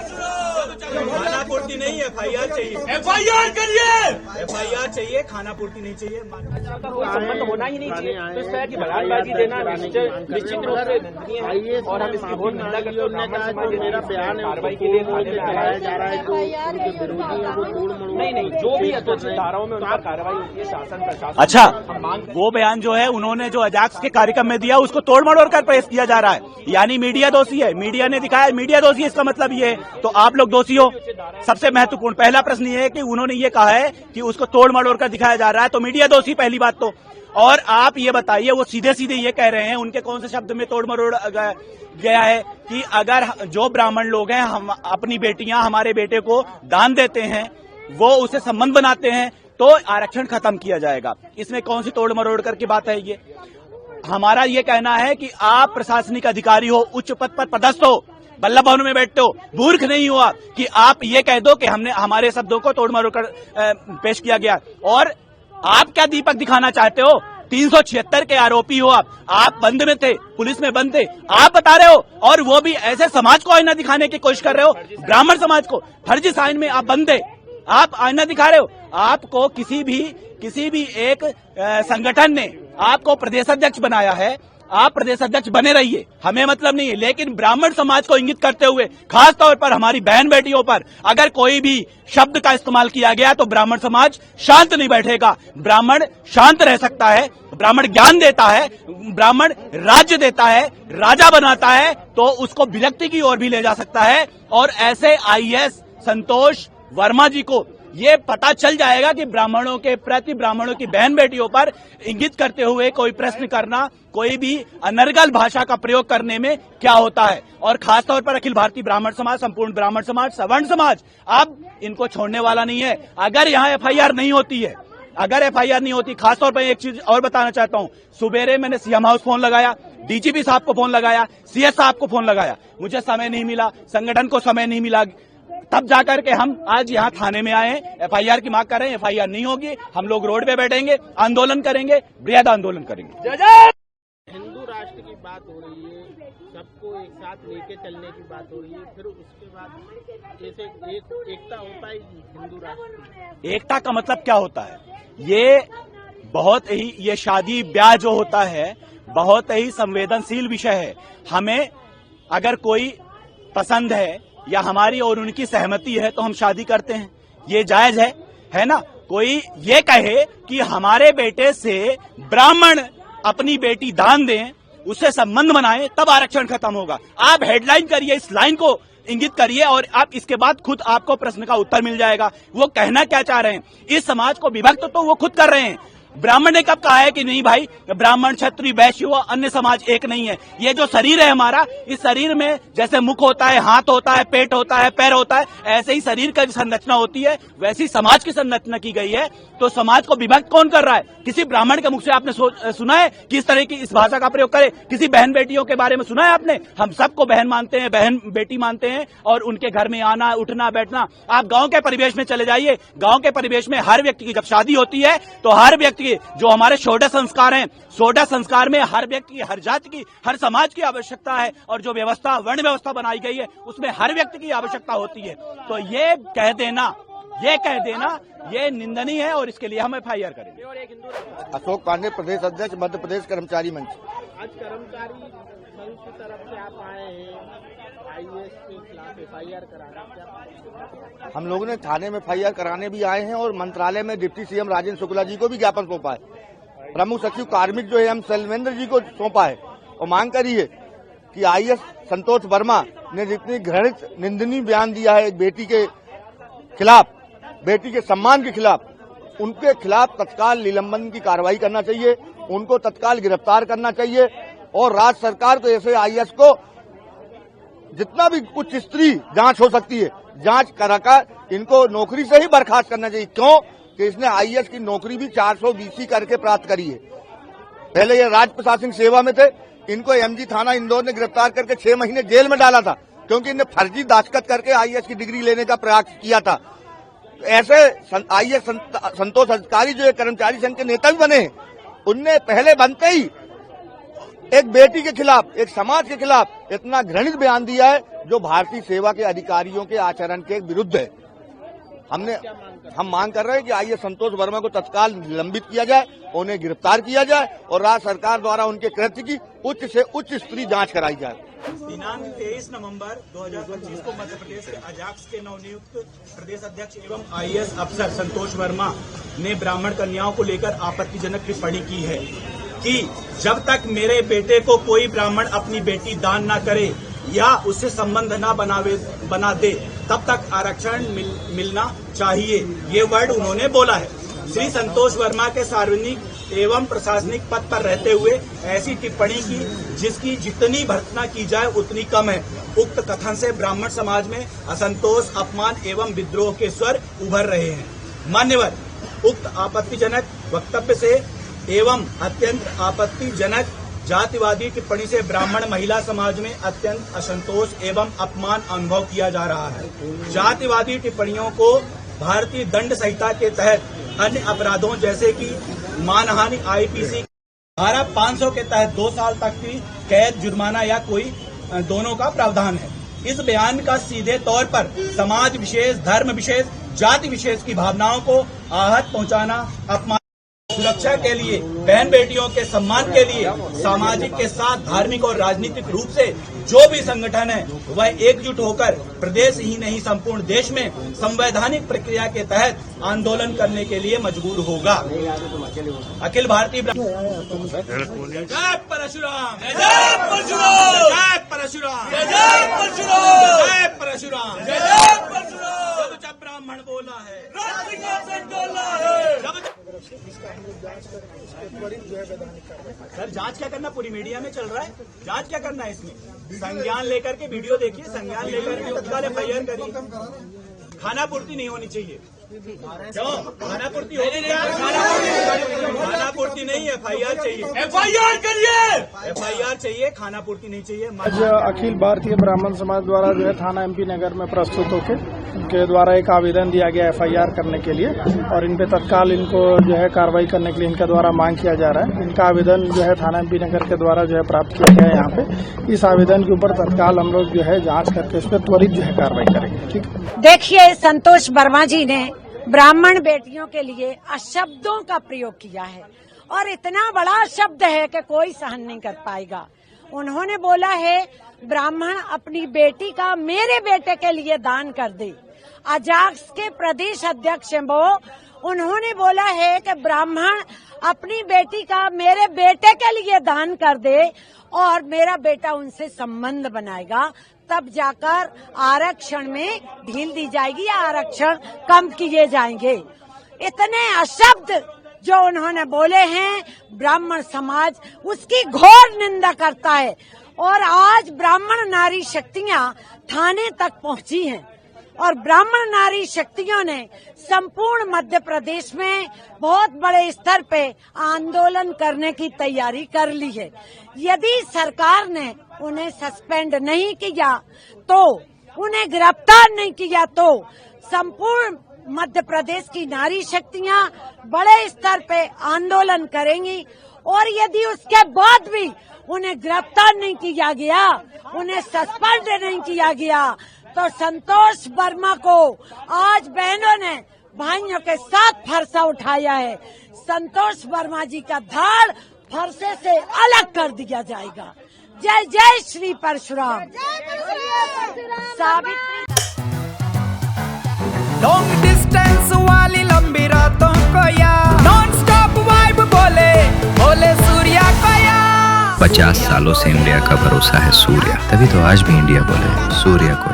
खाना पूर्ति नहीं, FIR चाहिए। FIR करिए। FIR चाहिए, खाना पूर्ति नहीं चाहिए। कोई संबंध होना ही नहीं चाहिए। तो इस तरह की बयानबाजी देना निश्चित रूप से निंदनीय है और हम इसकी बहुत निंदा करते हैं। मेरा बयान कार्रवाई के लिए थाने में चलाया जा रहा है, जो विरोधी है वो तोड़ मरोड़ नहीं, जो भी अत्यधिक धाराओं में उन पर कार्रवाई होती है शासन प्रशासन। अच्छा, वो बयान जो है उन्होंने जो अजाक्स के कार्यक्रम में दिया उसको तोड़ मरोड़ कर पेश किया जा रहा है, यानी मीडिया दोषी है। मीडिया ने दिखाया, मीडिया दोषी है, इसका मतलब ये है तो आप लोग दोषी हो। सबसे महत्वपूर्ण पहला प्रश्न ये है कि उन्होंने ये कहा है कि उसको तोड़ मरोड़ कर दिखाया जा रहा है, तो मीडिया दोषी पहली बात तो। और आप ये बताइए, वो सीधे सीधे ये कह रहे हैं, उनके कौन से शब्द में तोड़ मरोड़ गया है कि अगर जो ब्राह्मण लोग हैं, हम अपनी बेटियां हमारे बेटे को दान देते हैं, वो उसे संबंध बनाते हैं, तो आरक्षण खत्म किया जाएगा। इसमें कौन सी तोड़ मरोड़ कर की बात है ये? हमारा ये कहना है कि आप प्रशासनिक अधिकारी हो, उच्च पद पर पदस्थ हो, बल्लभ भवन में बैठते हो, मूर्ख नहीं हो आप कि आप ये कह दो कि हमने हमारे शब्दों को तोड़ मरोड़ कर पेश किया गया। और आप क्या दीपक दिखाना चाहते हो? 376 के आरोपी हो आप बंद में थे, पुलिस में बंद थे, आप बता रहे हो, और वो भी ऐसे समाज को आईना दिखाने की कोशिश कर रहे हो, ब्राह्मण समाज को फर्जी साइन में आप बंद थे, आप आईना दिखा रहे हो। आपको किसी भी एक संगठन ने आपको प्रदेश अध्यक्ष बनाया है, आप प्रदेश अध्यक्ष बने रहिए, हमें मतलब नहीं है, लेकिन ब्राह्मण समाज को इंगित करते हुए, खास तौर पर हमारी बहन बेटियों पर अगर कोई भी शब्द का इस्तेमाल किया गया तो ब्राह्मण समाज शांत नहीं बैठेगा। ब्राह्मण शांत रह सकता है, ब्राह्मण ज्ञान देता है, ब्राह्मण राज्य देता है, राजा बनाता है, तो उसको विरक्ति की ओर भी ले जा सकता है। और ऐसे IAS संतोष वर्मा जी को ये पता चल जाएगा कि ब्राह्मणों के प्रति, ब्राह्मणों की बहन बेटियों पर इंगित करते हुए कोई प्रश्न करना, कोई भी अनर्गल भाषा का प्रयोग करने में क्या होता है। और खासतौर पर अखिल भारतीय ब्राह्मण समाज, संपूर्ण ब्राह्मण समाज, सवर्ण समाज अब इनको छोड़ने वाला नहीं है। अगर यहाँ FIR नहीं होती है, अगर FIR नहीं होती, खासतौर पर एक चीज और बताना चाहता हूँ, सुबेरे मैंने CM हाउस फोन लगाया, DGP साहब को फोन लगाया, CS साहब को फोन लगाया, मुझे समय नहीं मिला, संगठन को समय नहीं मिला, तब जाकर के हम आज यहाँ थाने में आए हैं, FIR की मांग कर रहे हैं। FIR नहीं होगी, हम लोग रोड पे बैठेंगे, आंदोलन करेंगे, बृहद आंदोलन करेंगे। हिंदू राष्ट्र की बात हो रही है, सबको एक साथ लेके चलने की बात हो रही है, फिर उसके बाद जैसे एकता होता है हिंदू राष्ट्र। एकता का मतलब क्या होता है? ये शादी ब्याह जो होता है बहुत ही संवेदनशील विषय है। हमें अगर कोई पसंद है या हमारी और उनकी सहमति है तो हम शादी करते हैं, ये जायज है ना? कोई ये कहे कि हमारे बेटे से ब्राह्मण अपनी बेटी दान दें, उससे संबंध बनाएं, तब आरक्षण खत्म होगा। आप हेडलाइन करिए, इस लाइन को इंगित करिए और आप इसके बाद खुद आपको प्रश्न का उत्तर मिल जाएगा। वो कहना क्या चाह रहे हैं? इस समाज को विभक्त तो वो खुद कर रहे हैं। ब्राह्मण ने कब कहा है कि नहीं भाई, ब्राह्मण, क्षत्रिय, वैश्य व अन्य समाज एक नहीं है? ये जो शरीर है हमारा, इस शरीर में जैसे मुख होता है, हाथ होता है, पेट होता है, पैर होता है, ऐसे ही शरीर का संरचना होती है, वैसी समाज की संरचना की गई है। तो समाज को विभक्त कौन कर रहा है? किसी ब्राह्मण के मुख से आपने सुना है कि इस तरह की इस भाषा का प्रयोग करे? किसी बहन बेटियों के बारे में सुना है आपने? हम सबको बहन मानते हैं, बहन बेटी मानते हैं, और उनके घर में आना, उठना, बैठना। आप गांव के परिवेश में चले जाइए, गांव के परिवेश में हर व्यक्ति की जब शादी होती है तो हर व्यक्ति की, जो हमारे षोडश संस्कार हैं, षोडश संस्कार में हर व्यक्ति की, हर जाति की, हर समाज की आवश्यकता है, और जो व्यवस्था, वर्ण व्यवस्था बनाई गई है उसमें हर व्यक्ति की आवश्यकता होती है। तो ये कह देना ये निंदनीय है और इसके लिए हम FIR करेंगे। अशोक पांडे, प्रदेश अध्यक्ष, मध्य प्रदेश कर्मचारी मंच। आज कर्मचारी संघ की तरफ से आप आए हैं IAS के खिलाफ FIR कराना, क्या हम लोगों ने थाने में FIR कराने भी आए हैं और मंत्रालय में डिप्टी CM राजेंद्र शुक्ला जी को भी ज्ञापन सौंपा है। प्रमुख सचिव कार्मिक जो है हम शैलेंद्र जी को सौंपा है और मांग करी है कि IAS संतोष वर्मा ने जितनी घृणित, निंदनीय बयान दिया है एक बेटी के खिलाफ, बेटी के सम्मान के खिलाफ, उनके खिलाफ तत्काल निलंबन की कार्रवाई करना चाहिए, उनको तत्काल गिरफ्तार करना चाहिए। और राज्य सरकार को ऐसे IAS को जितना भी उच्च स्तरीय जांच हो सकती है, जांच कराकर इनको नौकरी से ही बर्खास्त करना चाहिए। क्यों कि इसने IAS की नौकरी भी 420 करके प्राप्त करी है। पहले ये राज्य प्रशासनिक सेवा में थे, इनको MG थाना इंदौर ने गिरफ्तार करके 6 महीने जेल में डाला था, क्योंकि इन्हें फर्जी दस्तखत करके IAS की डिग्री लेने का प्रयास किया था। ऐसे IAS संतोष अधिकारी जो कर्मचारी संघ के नेता भी बने, उनने पहले बनते ही एक बेटी के खिलाफ, एक समाज के खिलाफ इतना घृणित बयान दिया है जो भारतीय सेवा के अधिकारियों के आचरण के विरुद्ध है। हम मांग कर रहे हैं कि आइए संतोष वर्मा को तत्काल निलंबित किया जाए, उन्हें गिरफ्तार किया जाए और राज्य सरकार द्वारा उनके कृत्य की उच्च से उच्च स्तरीय जांच कराई जाए। दिनांक 23 नवंबर 2025 को मध्य प्रदेश के अजाक्स के नवनियुक्त प्रदेश अध्यक्ष एवं IAS अफसर संतोष वर्मा ने ब्राह्मण कन्याओं को लेकर आपत्तिजनक टिप्पणी की है कि जब तक मेरे बेटे को कोई ब्राह्मण अपनी बेटी दान न करे या उससे संबंध न बना दे तब तक आरक्षण मिलना चाहिए, ये वर्ड उन्होंने बोला है। श्री संतोष वर्मा के सार्वजनिक एवं प्रशासनिक पद पर रहते हुए ऐसी टिप्पणी की जिसकी जितनी भर्त्सना की जाए उतनी कम है। उक्त कथन से ब्राह्मण समाज में असंतोष, अपमान एवं विद्रोह के स्वर उभर रहे हैं। मान्यवर, उक्त आपत्तिजनक वक्तव्य से एवं अत्यंत आपत्तिजनक जातिवादी टिप्पणी से ब्राह्मण महिला समाज में अत्यंत असंतोष एवं अपमान अनुभव किया जा रहा है। जातिवादी टिप्पणियों को भारतीय दंड संहिता के तहत अन्य अपराधों जैसे कि मानहानि IPC धारा 500 के तहत 2 साल तक की कैद, जुर्माना या कोई दोनों का प्रावधान है। इस बयान का सीधे तौर पर समाज विशेष, धर्म विशेष, जाति विशेष की भावनाओं को आहत पहुंचाना, अपमान, सुरक्षा के लिए, बहन बेटियों के सम्मान के लिए सामाजिक के साथ धार्मिक और राजनीतिक रूप से जो भी संगठन है वह एकजुट होकर प्रदेश ही नहीं संपूर्ण देश में संवैधानिक प्रक्रिया के तहत आंदोलन करने के लिए मजबूर होगा। अखिल भारतीय जय परशुराम, जय परशुराम, जय परशुराम, जय परशुराम, जय परशुराम, जय परशुराम। जब ब्राह्मण बोला है, सर जांच क्या करना, पूरी मीडिया में चल रहा है, जांच क्या करना है इसमें? संज्ञान लेकर के वीडियो देखिए, संज्ञान लेकर के तत्काल FIR करिए। खाना पूर्ति नहीं होनी चाहिए। क्यों? खाना पूर्ति होगी क्या? खाना पूर्ति नहीं, FIR चाहिए। FIR करिए, FIR चाहिए, खाना पूर्ति नहीं चाहिए। आज अखिल भारतीय ब्राह्मण समाज द्वारा जो है थाना MP नगर में प्रस्तुत होकर उनके द्वारा एक आवेदन दिया गया FIR करने के लिए और इन पे तत्काल इनको जो है कार्रवाई करने के लिए इनके द्वारा मांग किया जा रहा है। इनका आवेदन जो है थाना MP नगर के द्वारा जो है प्राप्त किया गया है यहाँ पे। इस आवेदन के ऊपर तत्काल हम लोग जो है जांच करके इस पर त्वरित जो है कार्रवाई करेंगे। ठीक, देखिए संतोष वर्मा जी ने ब्राह्मण बेटियों के लिए अशब्दों का प्रयोग किया है और इतना बड़ा शब्द है कि कोई सहन नहीं कर पाएगा। उन्होंने बोला है ब्राह्मण अपनी बेटी का मेरे बेटे के लिए दान कर दे। अजाक्स के प्रदेश अध्यक्ष वो उन्होंने बोला है कि ब्राह्मण अपनी बेटी का मेरे बेटे के लिए दान कर दे और मेरा बेटा उनसे संबंध बनाएगा, तब जाकर आरक्षण में ढील दी जाएगी या आरक्षण कम किए जाएंगे। इतने अशब्द जो उन्होंने बोले हैं, ब्राह्मण समाज उसकी घोर निंदा करता है और आज ब्राह्मण नारी शक्तियां थाने तक पहुंची हैं और ब्राह्मण नारी शक्तियों ने संपूर्ण मध्य प्रदेश में बहुत बड़े स्तर पे आंदोलन करने की तैयारी कर ली है। यदि सरकार ने उन्हें सस्पेंड नहीं किया तो, उन्हें गिरफ्तार नहीं किया तो संपूर्ण मध्य प्रदेश की नारी शक्तियां बड़े स्तर पे आंदोलन करेंगी और यदि उसके बाद भी उन्हें गिरफ्तार नहीं किया गया, उन्हें सस्पेंड नहीं किया गया तो संतोष वर्मा को आज बहनों ने भाइयों के साथ फरसा उठाया है। संतोष वर्मा जी का धड़ फरसे से अलग कर दिया जाएगा। जय जय श्री परशुराम। सावित्री लॉन्ग डिस्टेंस वाली लंबी रातों को या नॉन स्टॉप वाइब बोले बोले सूर्या को या 50 सालों से इंडिया का भरोसा है सूर्या, तभी तो आज भी इंडिया बोले सूर्या को।